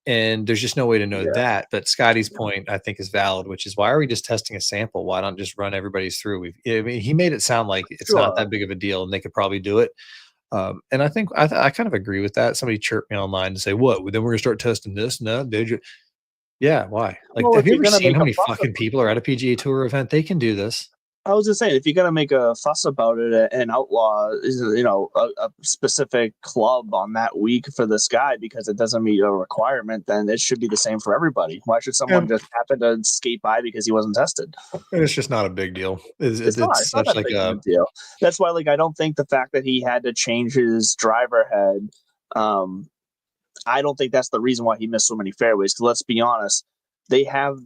And there's just no way to know that. But Scottie's point, I think, is valid, which is why are we just testing a sample? Why not just run everybody's through? He made it sound like it's not that big of a deal and they could probably do it. And I think I kind of agree with that. Somebody chirped me online to say, what? Then we're going to start testing this? No, did you? Yeah, why? Like, have you ever seen how many fucking people are at a PGA Tour event? They can do this. I was just saying, if you're gonna make a fuss about it and outlaw, a specific club on that week for this guy because it doesn't meet a requirement, then it should be the same for everybody. Why should someone just happen to skate by because he wasn't tested? It's just not a big deal. It's not such that like big of a deal. That's why, I don't think the fact that he had to change his driver head, I don't think that's the reason why he missed so many fairways. Because let's be honest, they have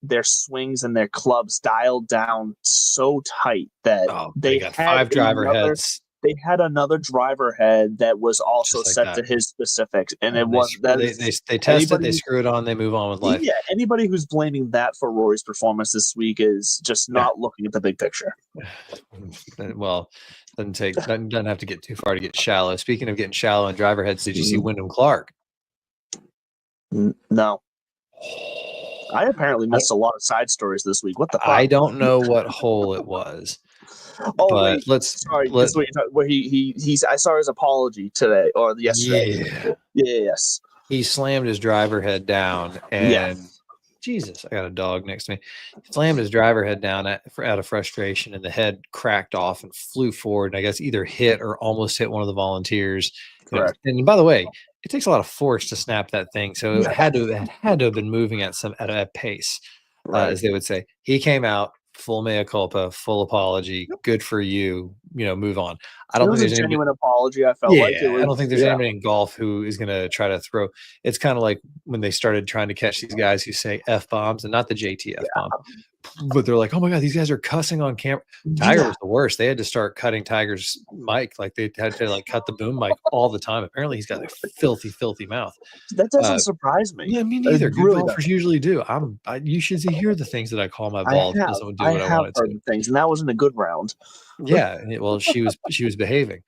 their swings and their clubs dialed down so tight that they got 5 driver heads. They had another driver head that was also like set that. to his specifics, and it They was that they test it, they screw it on, they move on with life. Yeah, anybody who's blaming that for Rory's performance this week is just not looking at the big picture. Well, doesn't have to get too far to get shallow. Speaking of getting shallow and driver heads, did you see Wyndham Clark? No. I apparently missed a lot of side stories this week. What the fuck? I don't know what hole it was. Oh, but wait, sorry. That's what you're talking, where I saw his apology today or yesterday. Yes. He slammed his driver head down, and Jesus, I got a dog next to me. He slammed his driver head down out of frustration, and the head cracked off and flew forward. And I guess either hit or almost hit one of the volunteers. Correct. And by the way, it takes a lot of force to snap that thing, so it had to have been moving at a pace, as they would say. He came out full mea culpa, full apology. Good for you. Move on. I don't think there's a genuine apology. I felt like it was, I don't think there's anybody in golf who is going to try to throw. It's kind of like when they started trying to catch these guys who say F bombs, and not the JT F bomb, but they're like, oh my God, these guys are cussing on camera. Tiger was the worst. They had to start cutting Tiger's mic. Like they had to cut the boom mic all the time. Apparently he's got a filthy, filthy mouth. That doesn't surprise me. Yeah, me neither. Good golfers usually do. You should hear the things that I call my ball. I have heard things, and that wasn't a good round. Yeah, well, she was behaving.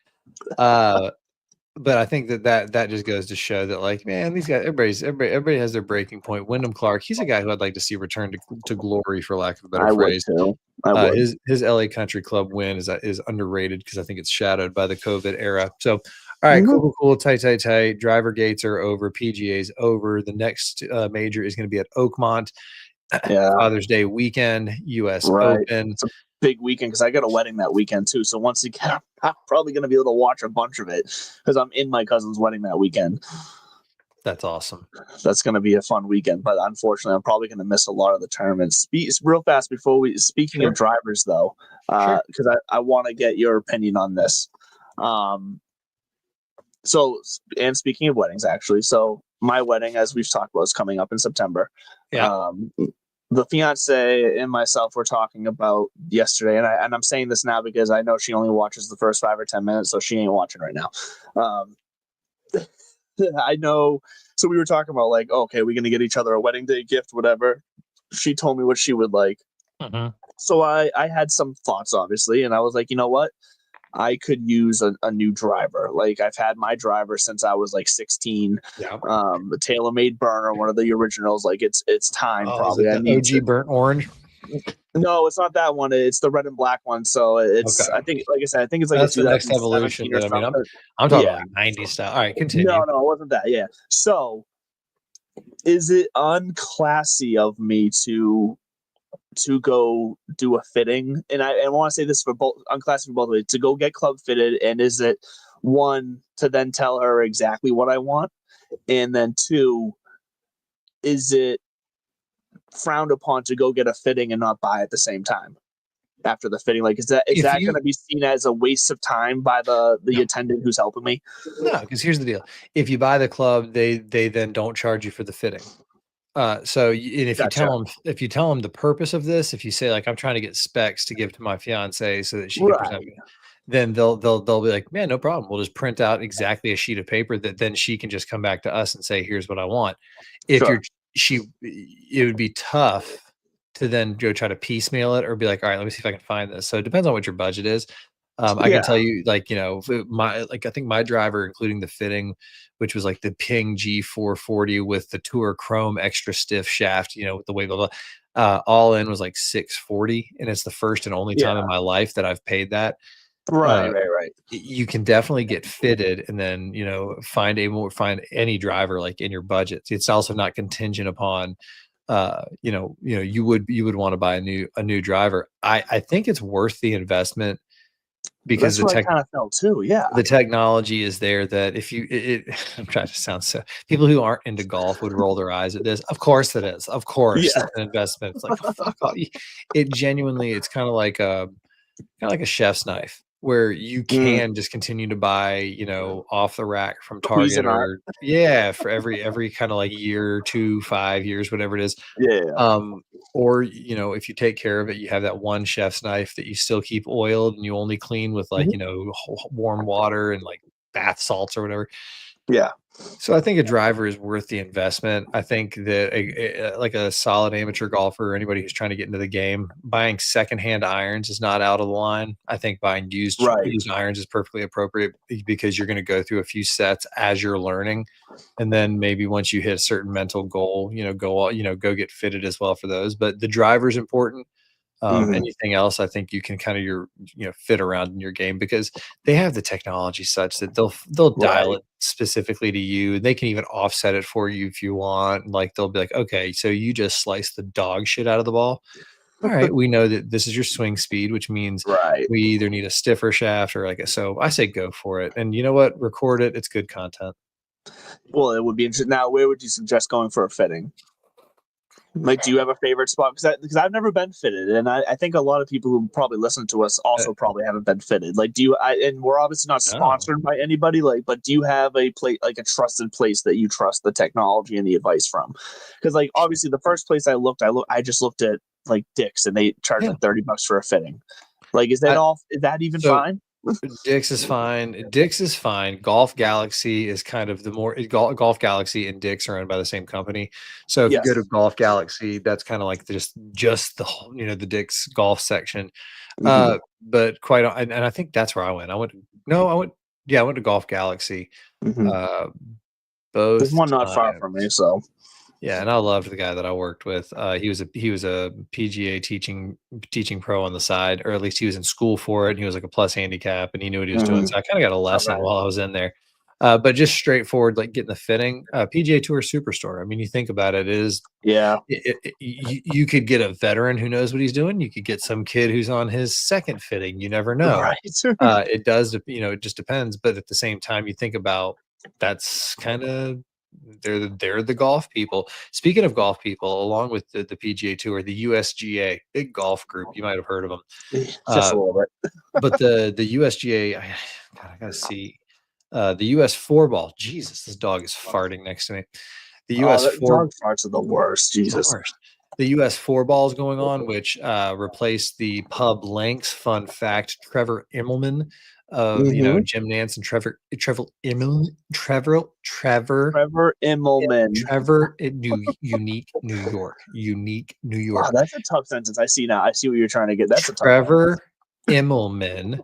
But I think that just goes to show that, man, these guys, everybody has their breaking point. Wyndham Clark, he's a guy who I'd like to see return to glory, for lack of a better phrase. I would. His LA Country Club win is underrated because I think it's shadowed by the COVID era. So, all right, cool, tight. Driver gates are over. PGA's over. The next major is going to be at Oakmont. Father's Day weekend, U.S. Open. It's a big weekend because I got a wedding that weekend too. So once again, I'm probably going to be able to watch a bunch of it because I'm in my cousin's wedding that weekend. That's awesome. That's going to be a fun weekend, but unfortunately, I'm probably going to miss a lot of the tournaments. Real fast before speaking of drivers, though, because I want to get your opinion on this. So, and speaking of weddings, actually, so my wedding, as we've talked about, is coming up in September. Yeah. The fiance and myself were talking about yesterday, and I'm saying this now because I know she only watches the first 5 or 10 minutes, so she ain't watching right now. I know. So we were talking about okay, we're gonna get each other a wedding day gift, whatever. She told me what she would like. So I had some thoughts, obviously, and I was like, you know what? I could use a new driver. I've had my driver since I was 16. The TaylorMade burner, one of the originals. It's time probably. I need OG burnt orange. No, it's not that one. It's the red and black one. So it's I think, like I said, I think it's that's the next evolution. But I'm talking about 90s style. All right, continue. No, it wasn't that. Yeah. So is it unclassy of me to go do a fitting? And I want to say this for both, unclassy for both ways, to go get club fitted. And is it one, to then tell her exactly what I want? And then 2, is it frowned upon to go get a fitting and not buy at the same time after the fitting? Is that going to be seen as a waste of time by the attendant who's helping me? No, because here's the deal. If you buy the club, they then don't charge you for the fitting. So if you tell them the purpose of this, if you say I'm trying to get specs to give to my fiance so that she can present me, then they'll be like, man, no problem. We'll just print out exactly a sheet of paper that then she can just come back to us and say, here's what I want. If it would be tough to then go try to piecemeal it or be like, all right, let me see if I can find this. So it depends on what your budget is. I can tell you, I think my driver, including the fitting, which was the Ping G440 with the Tour Chrome extra stiff shaft, with the way all in was $640, and it's the first and only time in my life that I've paid that. Right. You can definitely get fitted, and then find any driver in your budget. It's also not contingent upon you would want to buy a new driver. I think it's worth the investment because That's what I kind of felt too. Yeah. the technology is there that if you I'm trying to sound so people who aren't into golf would roll their eyes at this. Of course it is. Of course Yeah. it's an investment. It's like fuck off. It genuinely it's kind of like a chef's knife where you can just continue to buy, off the rack from Target or for every kind of like year, 2, 5 years, whatever it is. Yeah. Or, if you take care of it, you have that one chef's knife that you still keep oiled and you only clean with like, warm water and like bath salts or whatever. Yeah. So I think a driver is worth the investment. I think that like a solid amateur golfer or anybody who's trying to get into the game, buying secondhand irons is not out of the line. I think buying used irons is perfectly appropriate because you're going to go through a few sets as you're learning. And then maybe once you hit a certain mental goal, go get fitted as well for those. But the driver is important. Anything else, I think you can kind of fit around in your game because they have the technology such that they'll dial it specifically to you. They can even offset it for you if you want. Like they'll be like, okay, so you just slice the dog shit out of the ball. All right, we know that this is your swing speed, which means we either need a stiffer shaft or so I say go for it. And you know what? Record it. It's good content. Well, it would be interesting. Now, where would you suggest going for a fitting? Like, do you have a favorite spot? Because I've never been fitted, and I think a lot of people who probably listen to us also probably haven't been fitted. Like, and we're obviously not sponsored by anybody. Like, but do you have a place, like a trusted place that you trust the technology and the advice from? Because, like, obviously, the first place I just looked at like Dick's, and they charge like $30 for a fitting. Like, is that even fine? Dick's is fine. Golf Galaxy is kind of the more Golf Galaxy and Dick's are owned by the same company. So if you go to Golf Galaxy, that's kind of like just the whole, the Dick's golf section. But and I think that's where I went. I went to Golf Galaxy. Both There's one not far from me, so. Yeah, and I loved the guy that I worked with. He was a PGA teaching pro on the side, or at least he was in school for it. And he was like a plus handicap, and he knew what he was doing. So I kind of got a lesson while I was in there. But just straightforward, like getting the fitting. PGA Tour Superstore. I mean, you think about it, you could get a veteran who knows what he's doing. You could get some kid who's on his second fitting. You never know. Right. It does, it just depends. But at the same time, you think about that's kind of. They're the golf people. Speaking of golf people, along with the PGA Tour, the USGA, big golf group. You might have heard of them. Just a little bit. But the USGA, I gotta see. The US 4-ball. Jesus, this dog is farting next to me. The US dog farts are the worst. Jesus. The US 4-ball is going on, which replaced the Pub Links. Fun fact: Trevor Immelman. Jim Nance and Trevor Immelman. Unique New York. Wow, that's a tough sentence. I see now. I see what you're trying to get. That's Trevor Immelman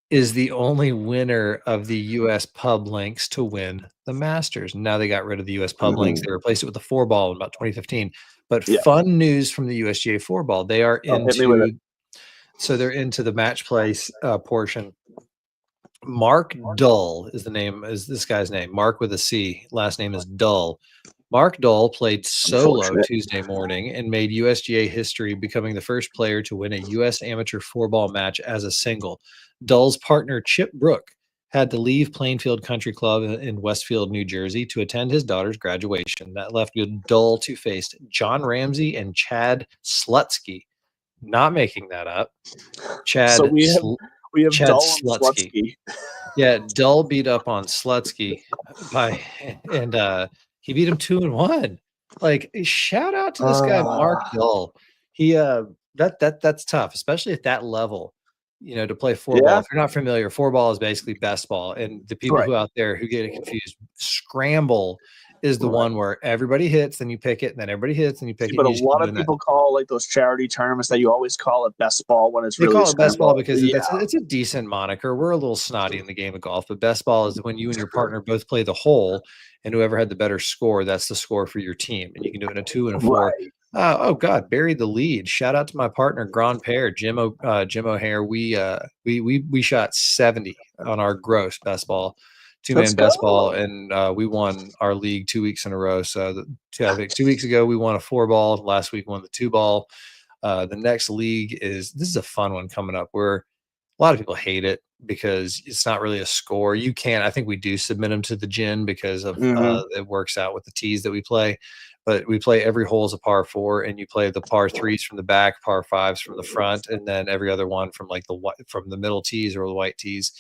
is the only winner of the US Pub Links to win the Masters. Now they got rid of the US Pub Links. They replaced it with the 4-ball in about 2015. But fun news from the USGA 4-ball. They are they're into the match play portion. Mark Dull is this guy's name. Mark with a C. Last name is Dull. Mark Dull played solo Tuesday morning and made USGA history, becoming the first player to win a U.S. amateur 4-ball match as a single. Dull's partner, Chip Brook, had to leave Plainfield Country Club in Westfield, New Jersey, to attend his daughter's graduation. That left Dull to face John Ramsey and Chad Slutsky. Not making that up. So we have Chad Slutsky. Yeah, Dull beat up on Slutsky and he beat him 2-1. Like, shout out to this guy, Mark Dull. He that's tough, especially at that level. To play 4-ball. If you're not familiar, 4-ball is basically best ball, and the people who out there who get it confused, scramble is the one where everybody hits, then you pick it, and then everybody hits, and you pick it. But a lot of people call like those charity tournaments that you always call it best ball when it's really call it best ball because it's a decent moniker. We're a little snotty in the game of golf, but best ball is when you and your partner both play the hole, and whoever had the better score, that's the score for your team, and you can do it in a 2 and a 4. Oh God, buried the lead. Shout out to my partner, Grand Pair, Jim O'Hare. We shot 70 on our gross best ball. two-man best ball, and we won our league 2 weeks in a row. So I think 2 weeks ago we won a 4-ball. Last week won the 2-ball. The next league this is a fun one coming up where a lot of people hate it because it's not really a score. I think we do submit them to the gin because of it works out with the tees that we play. But we play every hole as a par 4, and you play the par 3s from the back, par 5s from the front, and then every other one from from the middle tees or the white tees.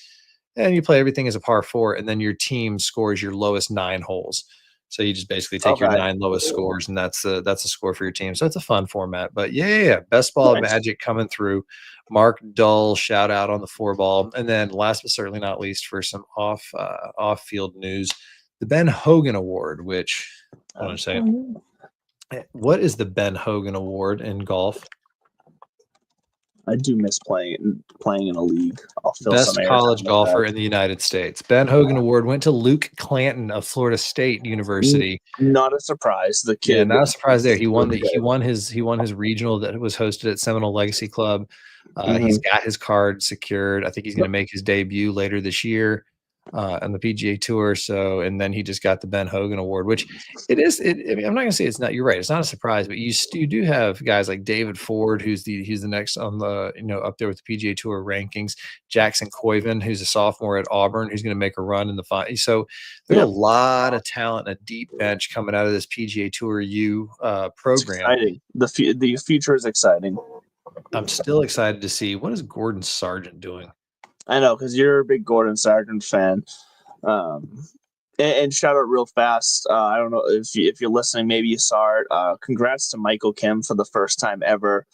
And you play everything as a par 4, and then your team scores your lowest 9 holes. So you just basically take your 9 lowest scores, and that's a score for your team. So it's a fun format. But yeah, best ball of Magic coming through. Mark Dull, shout out on the 4-ball. And then last but certainly not least, for some off-field news, the Ben Hogan Award, which I want to say, what is the Ben Hogan Award in golf? I do miss playing in a league. I'll fill Best some college golfer in the United States. Ben Hogan Award went to Luke Clanton of Florida State University. Not a surprise. The kid, yeah, not a surprise there. He won his regional that was hosted at Seminole Legacy Club. He's got his card secured. I think he's going to make his debut later this year on the PGA Tour. So, and then he just got the Ben Hogan Award, which I mean, I'm not going to say it's not. You're right. It's not a surprise, but you do have guys like David Ford, he's the next on the up there with the PGA Tour rankings. Jackson Coyven, who's a sophomore at Auburn, who's going to make a run in the final. So there's a lot of talent, and a deep bench coming out of this PGA Tour U program. Exciting. The future is exciting. I'm still excited to see what is Gordon Sargent doing. I know, because you're a big Gordon Sargent fan. And shout out real fast. I don't know if you're listening, maybe you saw it. Congrats to Michael Kim for the first time ever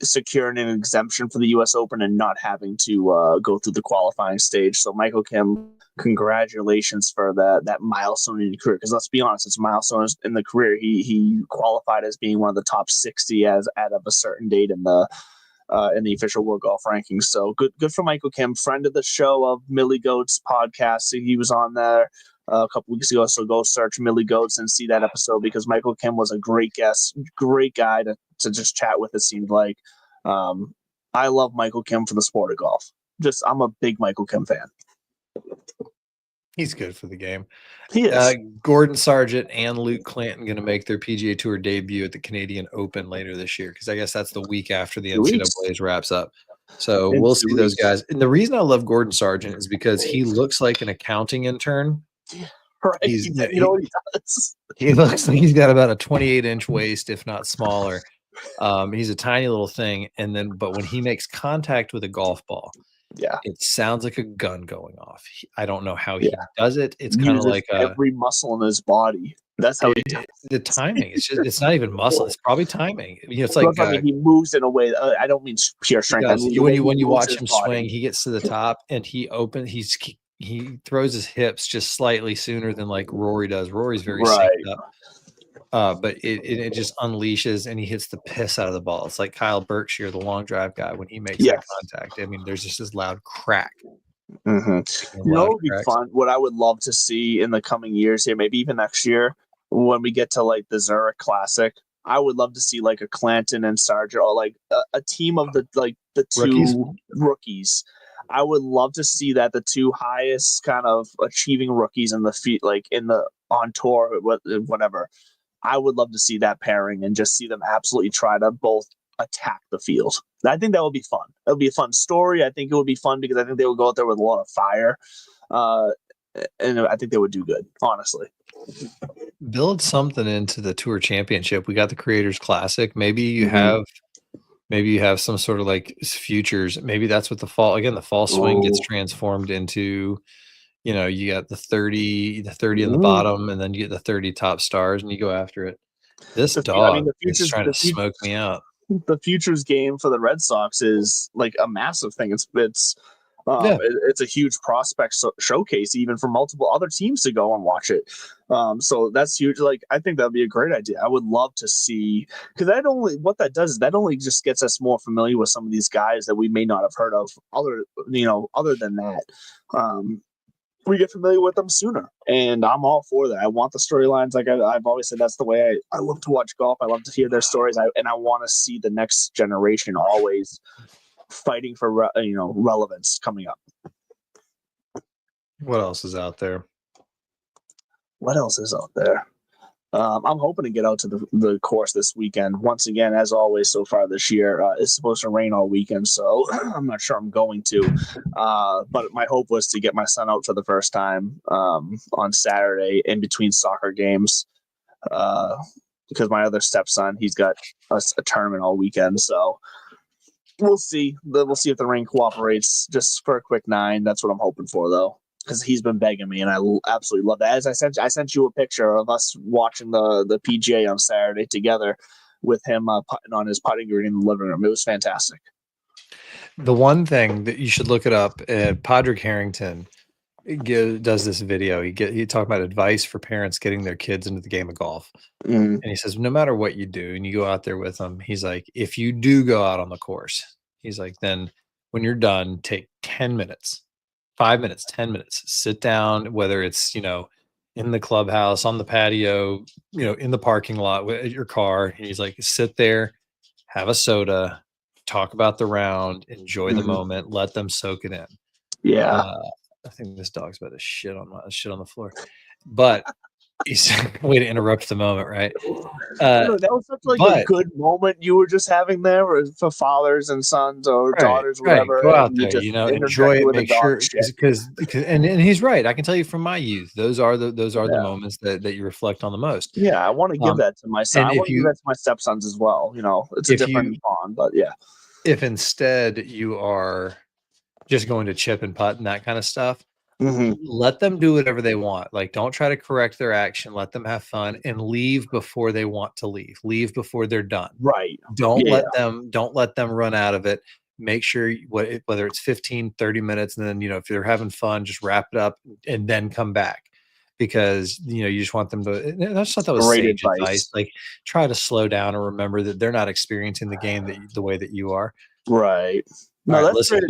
securing an exemption for the U.S. Open and not having to go through the qualifying stage. So Michael Kim, congratulations for that milestone in your career. Because let's be honest, it's milestones in the career. He qualified as being one of the top 60 as of a certain date in the official World Golf Rankings. So good for Michael Kim, friend of the show of Millie Goats podcast. He was on there a couple weeks ago. So go search Millie Goats and see that episode, because Michael Kim was a great guest, great guy to just chat with. It seemed like I love Michael Kim for the sport of golf. I'm a big Michael Kim fan. He's good for the game. He is. Gordon Sargent and Luke Clanton going to make their PGA Tour debut at the Canadian Open later this year, because I guess that's the week after the NCAA's wraps up. So we'll see those guys. And the reason I love Gordon Sargent is because he looks like an accounting intern. Right. He does. He looks like he's got about a 28-inch waist, if not smaller. He's a tiny little thing. But when he makes contact with a golf ball, it sounds like a gun going off. I don't know how he does it. It's kind of like every muscle in his body. That's how he does the timing. It's not even muscle. It's probably timing. It's like he moves in a way. I don't mean pure strength. When you watch him swing, he gets to the top and he throws his hips just slightly sooner than like Rory does. Rory's very synced up. But it just unleashes and he hits the piss out of the ball. It's like Kyle Berkshire, the long drive guy, when he makes that contact. I mean, there's just this loud crack. It would be fun. What I would love to see in the coming years here, maybe even next year, when we get to like the Zurich Classic, I would love to see like a Clanton and Sargent, or like a team of the two rookies. I would love to see that the two highest kind of achieving rookies in the feet, like on tour, whatever. I would love to see that pairing and just see them absolutely try to both attack the field. I think that would be fun. It would be a fun story. I think it would be fun because I think they would go out there with a lot of fire. And I think they would do good, honestly. Build something into the Tour Championship. We got the Creators Classic. Maybe you have some sort of like futures. Maybe that's what the fall swing gets transformed into. You got the 30 in the bottom, and then you get the 30 top stars, and you go after it. This dog is trying to smoke me out. The futures game for the Red Sox is like a massive thing. It's a huge prospect showcase, even for multiple other teams to go and watch it. So that's huge. Like, I think that'd be a great idea. I would love to see, because what that does is that only just gets us more familiar with some of these guys that we may not have heard of. Other than that, we get familiar with them sooner, and I'm all for that. I want the storylines. Like I've always said, that's the way I love to watch golf. I love to hear their stories, and I want to see the next generation always fighting for relevance coming up. What else is out there? What else is out there? I'm hoping to get out to the course this weekend. Once again, as always, so far this year, it's supposed to rain all weekend, so I'm not sure I'm going to. But my hope was to get my son out for the first time on Saturday in between soccer games, because my other stepson, he's got a tournament all weekend. So we'll see. We'll see if the rain cooperates just for a quick 9. That's what I'm hoping for, though, because he's been begging me, and I absolutely love that. As I sent you a picture of us watching the PGA on Saturday together with him putting on his putting green in the living room. It was fantastic. The one thing that you should look it up, Padraig Harrington does this video. He talk about advice for parents getting their kids into the game of golf. And he says, no matter what you do and you go out there with them, he's like, if you do go out on the course, he's like, then when you're done, take 10 minutes, 5 minutes, 10 minutes, sit down, whether it's, in the clubhouse, on the patio, in the parking lot with your car. And he's like, sit there, have a soda, talk about the round, enjoy the moment, let them soak it in. Yeah. I think this dog's about to shit on the floor, but he's way to interrupt the moment, right? That was such a good moment you were just having there for fathers and sons or daughters, whatever. Go out there, enjoy it. Make sure, because and he's right. I can tell you from my youth, those are the moments that you reflect on the most. Yeah, I want to give that to my son. I want to give that to my stepsons as well. It's a different bond, but yeah. If instead you are just going to chip and putt and that kind of stuff, let them do whatever they want. Like, don't try to correct their action. Let them have fun and leave before they want to leave. Leave before they're done. Right. Don't let them run out of it. Make sure whether it's 15, 30 minutes, and then, if they're having fun, just wrap it up and then come back, because, you just want them to, I just thought that was sage advice. Like, try to slow down and remember that they're not experiencing the game the way that you are. Right. No, right, listen,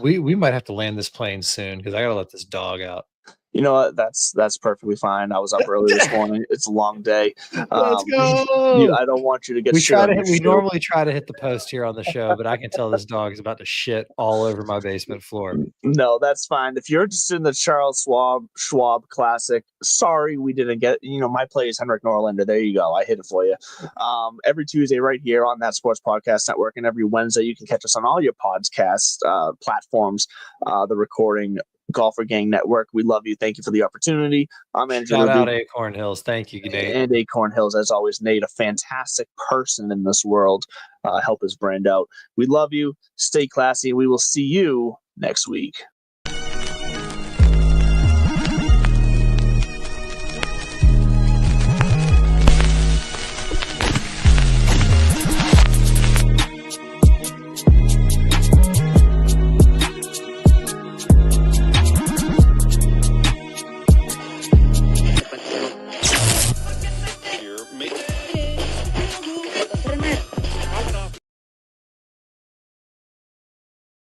we might have to land this plane soon, because I gotta let this dog out. You know what? That's perfectly fine. I was up early this morning. It's a long day. Let's go. I don't want you to get. We normally try to hit the post here on the show, but I can tell this dog is about to shit all over my basement floor. No, that's fine. If you're interested in the Charles Schwab Classic, sorry we didn't get. My play is Henrik Norlander. There you go. I hit it for you. Every Tuesday right here on That Sports Podcast Network, and every Wednesday you can catch us on all your podcast platforms. The recording. Golfer Gang Network. We love you. Thank you for the opportunity. I'm Andrew. Shout out Acorn Hills. Thank you, Nate. And Acorn Hills, as always, Nate, a fantastic person in this world. Help his brand out. We love you. Stay classy. We will see you next week.